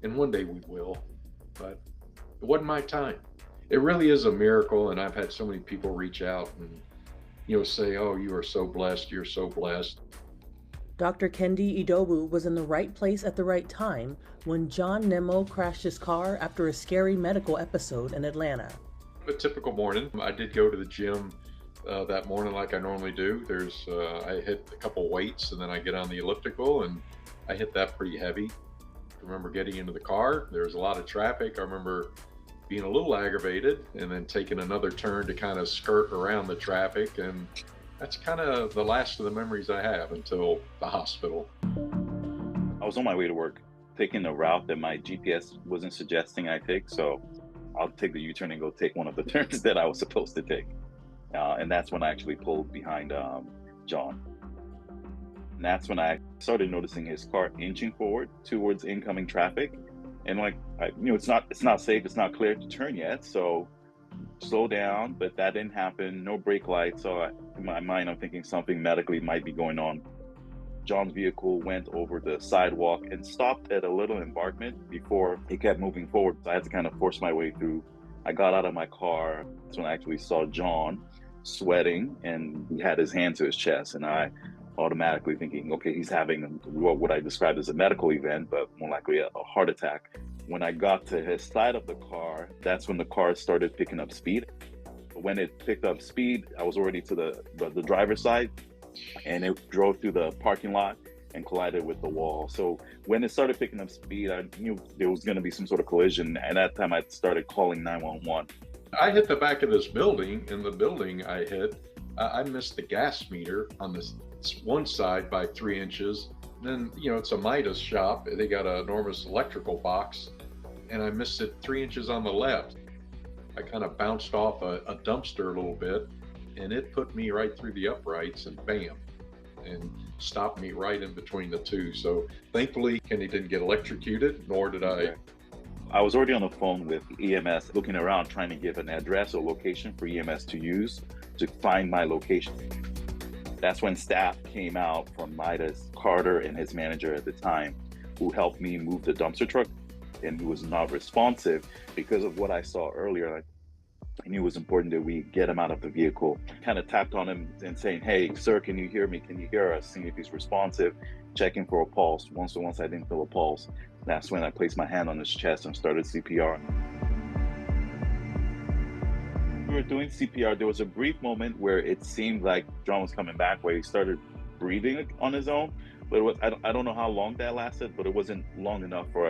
and one day we will, but it wasn't my time. It really is a miracle, and I've had so many people reach out and say, "Oh, you are so blessed. You're so blessed." Dr. Kendi Idobu was in the right place at the right time when John Nimmo crashed his car after a scary medical episode in Atlanta. A typical morning. I did go to the gym that morning like I normally do. I hit a couple weights and then I get on the elliptical and I hit that pretty heavy. I remember getting into the car. There was a lot of traffic. I remember being a little aggravated and then taking another turn to kind of skirt around the traffic. And that's kind of the last of the memories I have until the hospital. I was on my way to work, taking a route that my GPS wasn't suggesting I take. So I'll take the U-turn and go take one of the turns that I was supposed to take. And that's when I actually pulled behind John. And that's when I started noticing his car inching forward towards incoming traffic. And it's not safe, it's not clear to turn yet. So slow down, but that didn't happen. No brake lights. So in my mind, I'm thinking something medically might be going on. John's vehicle went over the sidewalk and stopped at a little embankment before he kept moving forward. So I had to kind of force my way through. I got out of my car. That's when I actually saw John sweating and he had his hand to his chest. And I automatically thinking, okay, he's having what I described as a medical event, but more likely a heart attack. When I got to his side of the car, that's when the car started picking up speed. When it picked up speed, I was already to the driver's side, and it drove through the parking lot and collided with the wall. So when it started picking up speed, I knew there was going to be some sort of collision. And at that time, I started calling 911. I hit the back of this building, and the building I hit, I missed the gas meter on this one side by 3 inches. Then, it's a Midas shop. They got an enormous electrical box, and I missed it 3 inches on the left. I kind of bounced off a dumpster a little bit, and it put me right through the uprights and bam, and stopped me right in between the two. So thankfully, Kenny didn't get electrocuted, nor did I. I was already on the phone with EMS, looking around, trying to give an address or location for EMS to use to find my location. That's when staff came out from Midas, Carter and his manager at the time, who helped me move the dumpster truck, and he was not responsive because of what I saw earlier. I knew it was important that we get him out of the vehicle. Kind of tapped on him and saying, "Hey, sir, can you hear me? Can you hear us?" Seeing if he's responsive, checking for a pulse. Once I didn't feel a pulse, that's when I placed my hand on his chest and started CPR. We were doing CPR. There was a brief moment where it seemed like John was coming back, where he started breathing on his own. But I don't know how long that lasted, but it wasn't long enough for